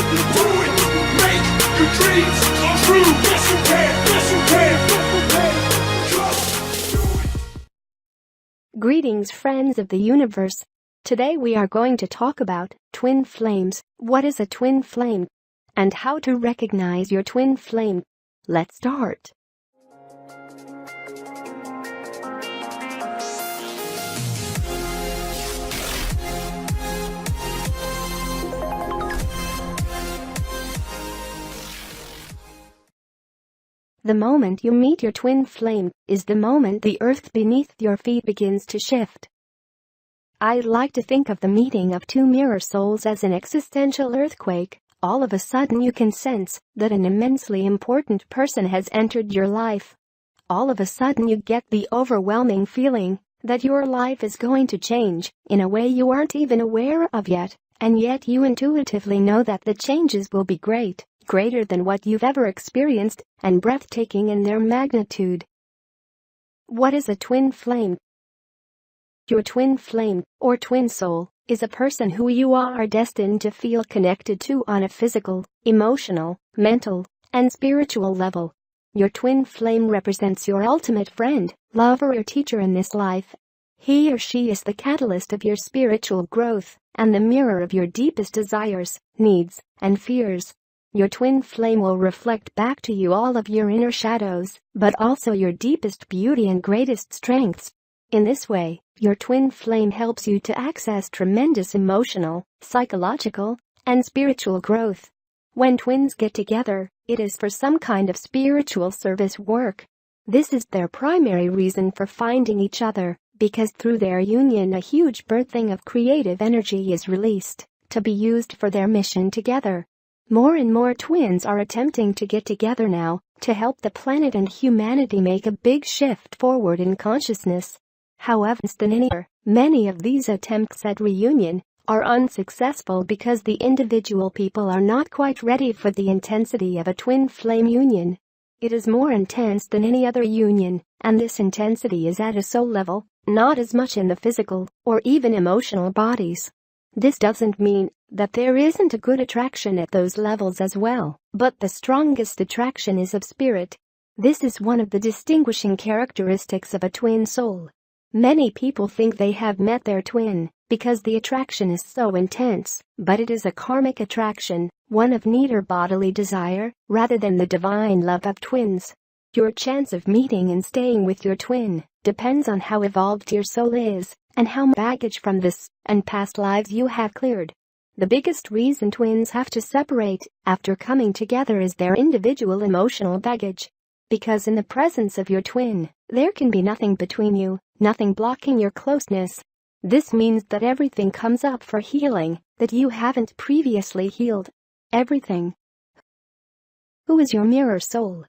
Do it. Make your dreams come true. Yes, you can. Yes, you can. Just do it. Greetings, friends of the universe. Today we are going to talk about twin flames. What is a twin flame? And how to recognize your twin flame. Let's start. The moment you meet your twin flame is the moment the earth beneath your feet begins to shift. I like to think of the meeting of two mirror souls as an existential earthquake. All of a sudden you can sense that an immensely important person has entered your life. All of a sudden you get the overwhelming feeling that your life is going to change in a way you aren't even aware of yet, and yet you intuitively know that the changes will be greater than what you've ever experienced, and breathtaking in their magnitude. What is a twin flame? Your twin flame, or twin soul, is a person who you are destined to feel connected to on a physical, emotional, mental, and spiritual level. Your twin flame represents your ultimate friend, lover, or teacher in this life. He or she is the catalyst of your spiritual growth and the mirror of your deepest desires, needs, and fears. Your twin flame will reflect back to you all of your inner shadows, but also your deepest beauty and greatest strengths. In this way, your twin flame helps you to access tremendous emotional, psychological, and spiritual growth. When twins get together, it is for some kind of spiritual service work. This is their primary reason for finding each other, because through their union a huge birthing of creative energy is released, to be used for their mission together. More and more twins are attempting to get together now, to help the planet and humanity make a big shift forward in consciousness. However, many of these attempts at reunion are unsuccessful because the individual people are not quite ready for the intensity of a twin flame union. It is more intense than any other union, and this intensity is at a soul level, not as much in the physical or even emotional bodies. This doesn't mean that there isn't a good attraction at those levels as well, but the strongest attraction is of spirit. This is one of the distinguishing characteristics of a twin soul. Many people think they have met their twin because the attraction is so intense, but it is a karmic attraction, one of neater bodily desire, rather than the divine love of twins. Your chance of meeting and staying with your twin depends on how evolved your soul is and how much baggage from this and past lives you have cleared. The biggest reason twins have to separate after coming together is their individual emotional baggage. Because in the presence of your twin, there can be nothing between you, nothing blocking your closeness. This means that everything comes up for healing that you haven't previously healed. Everything. Who is your mirror soul?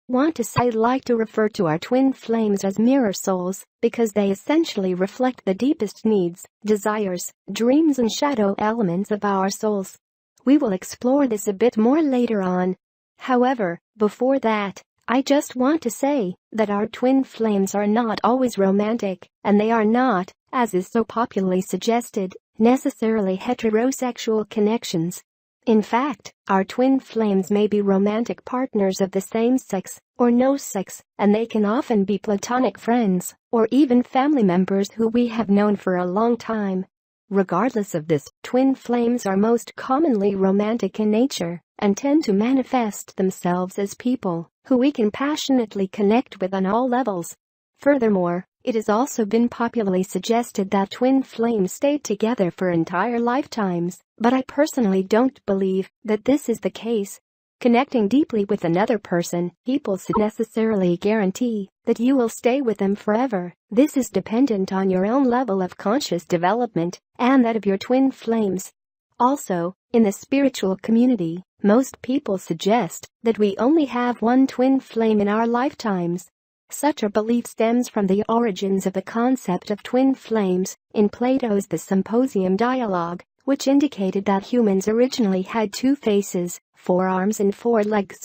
I like to refer to our twin flames as mirror souls because they essentially reflect the deepest needs, desires, dreams, and shadow elements of our souls. We will explore this a bit more later on. However, before that, I just want to say that our twin flames are not always romantic, and they are not, as is so popularly suggested, necessarily heterosexual connections. In fact, our twin flames may be romantic partners of the same sex or no sex, and they can often be platonic friends or even family members who we have known for a long time. Regardless of this, twin flames are most commonly romantic in nature and tend to manifest themselves as people who we can passionately connect with on all levels. Furthermore, it has also been popularly suggested that twin flames stay together for entire lifetimes, but I personally don't believe that this is the case. Connecting deeply with another person, people should necessarily guarantee that you will stay with them forever. This is dependent on your own level of conscious development and that of your twin flames. Also, in the spiritual community, most people suggest that we only have one twin flame in our lifetimes. Such a belief stems from the origins of the concept of twin flames in Plato's The Symposium dialogue, which indicated that humans originally had two faces, 4 arms and 4 legs.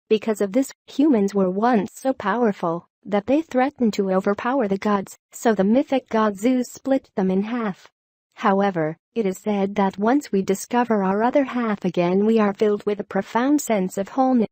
Because of this, humans were once so powerful that they threatened to overpower the gods, so the mythic god Zeus split them in half. However, it is said that once we discover our other half again, we are filled with a profound sense of wholeness.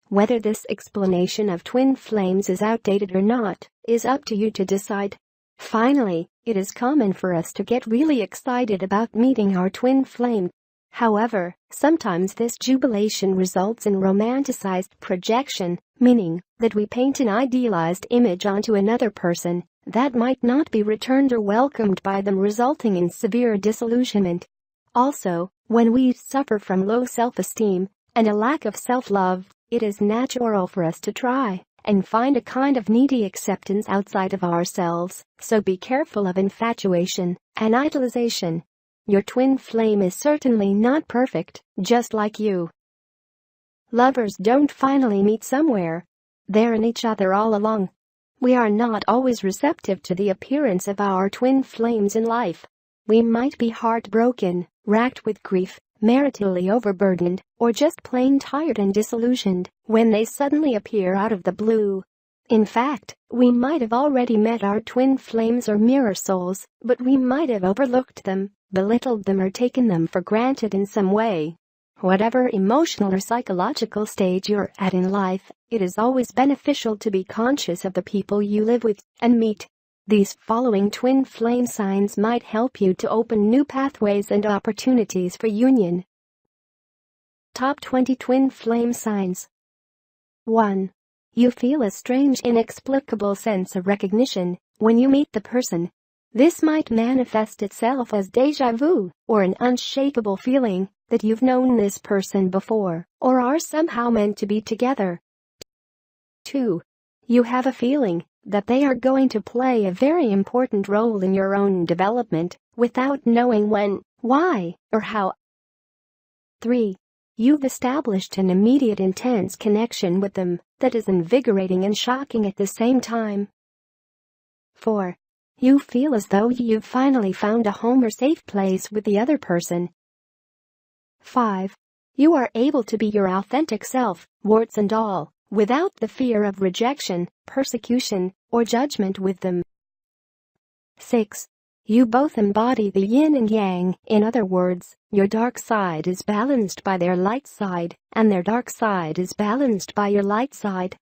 Whether this explanation of twin flames is outdated or not is up to you to decide. Finally, it is common for us to get really excited about meeting our twin flame. However, sometimes this jubilation results in romanticized projection, meaning that we paint an idealized image onto another person that might not be returned or welcomed by them, resulting in severe disillusionment. Also, when we suffer from low self-esteem and a lack of self-love, it is natural for us to try and find a kind of needy acceptance outside of ourselves, so be careful of infatuation and idolization. Your twin flame is certainly not perfect, just like you. Lovers don't finally meet somewhere. They're in each other all along. We are not always receptive to the appearance of our twin flames in life. We might be heartbroken, racked with grief, maritally overburdened, or just plain tired and disillusioned when they suddenly appear out of the blue. In fact, we might have already met our twin flames or mirror souls, but we might have overlooked them, belittled them, or taken them for granted in some way. Whatever emotional or psychological stage you're at in life, it is always beneficial to be conscious of the people you live with and meet. These following twin flame signs might help you to open new pathways and opportunities for union. Top 20 twin flame signs. 1. You feel a strange, inexplicable sense of recognition when you meet the person. This might manifest itself as déjà vu or an unshakable feeling that you've known this person before or are somehow meant to be together. 2. You have a feeling that they are going to play a very important role in your own development without knowing when, why, or how. 3. You've established an immediate intense connection with them that is invigorating and shocking at the same time. 4. You feel as though you've finally found a home or safe place with the other person. 5. You are able to be your authentic self, warts and all, without the fear of rejection, persecution, or judgment with them. 6. You both embody the yin and yang. In other words, your dark side is balanced by their light side, and their dark side is balanced by your light side.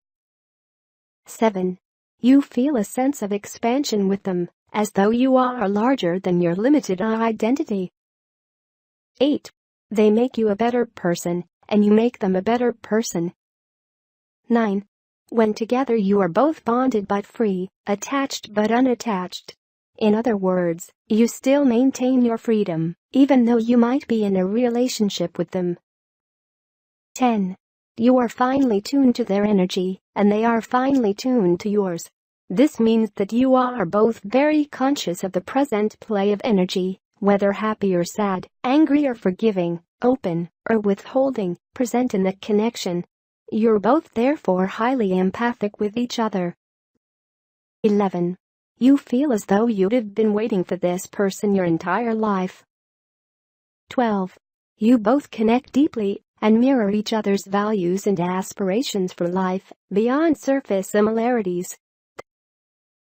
7. You feel a sense of expansion with them, as though you are larger than your limited identity. 8. They make you a better person, and you make them a better person. 9. When together you are both bonded but free, attached but unattached. In other words, you still maintain your freedom, even though you might be in a relationship with them. 10. You are finely tuned to their energy, and they are finely tuned to yours. This means that you are both very conscious of the present play of energy, whether happy or sad, angry or forgiving, open or withholding, present in the connection. You're both therefore highly empathic with each other. 11. You feel as though you'd have been waiting for this person your entire life. 12. You both connect deeply and mirror each other's values and aspirations for life, beyond surface similarities.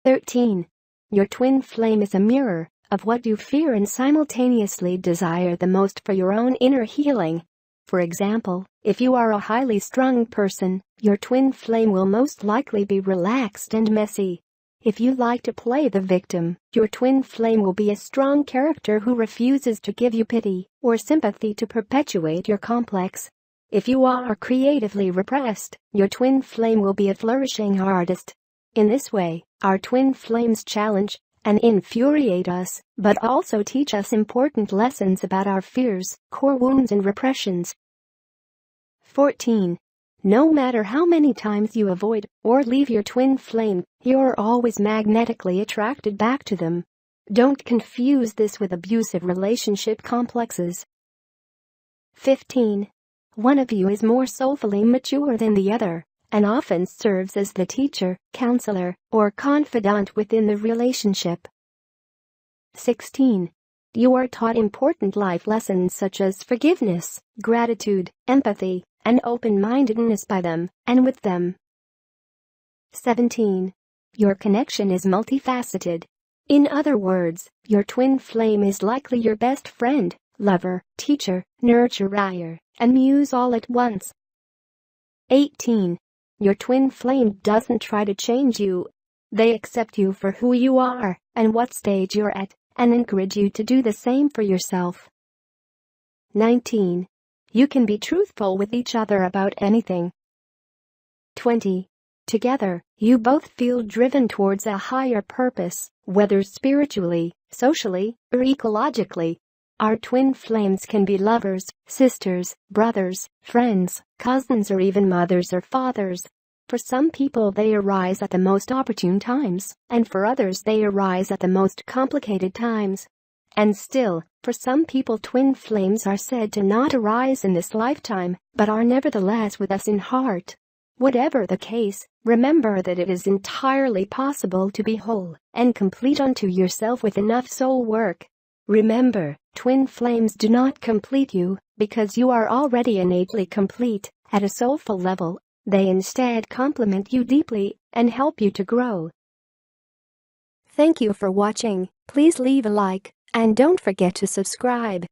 13. Your twin flame is a mirror of what you fear and simultaneously desire the most for your own inner healing. For example, if you are a highly strung person, your twin flame will most likely be relaxed and messy. If you like to play the victim, your twin flame will be a strong character who refuses to give you pity or sympathy to perpetuate your complex. If you are creatively repressed, your twin flame will be a flourishing artist. In this way, our twin flames challenge and infuriate us, but also teach us important lessons about our fears, core wounds and repressions. 14. No matter how many times you avoid or leave your twin flame, you're always magnetically attracted back to them. Don't confuse this with abusive relationship complexes. 15. One of you is more soulfully mature than the other, and often serves as the teacher, counselor, or confidant within the relationship. 16. You are taught important life lessons such as forgiveness, gratitude, empathy, and open-mindedness by them and with them. 17. Your connection is multifaceted. In other words, your twin flame is likely your best friend, lover, teacher, nurturer, and muse all at once. 18. Your twin flame doesn't try to change you. They accept you for who you are and what stage you're at, and encourage you to do the same for yourself. 19. You can be truthful with each other about anything. 20. Together, you both feel driven towards a higher purpose, whether spiritually, socially, or ecologically. Our twin flames can be lovers, sisters, brothers, friends, cousins, or even mothers or fathers. For some people they arise at the most opportune times, and for others they arise at the most complicated times. And still, for some people twin flames are said to not arise in this lifetime, but are nevertheless with us in heart. Whatever the case, remember that it is entirely possible to be whole and complete unto yourself with enough soul work. Remember, twin flames do not complete you, because you are already innately complete at a soulful level. They instead complement you deeply and help you to grow. Thank you for watching. Please leave a like and don't forget to subscribe.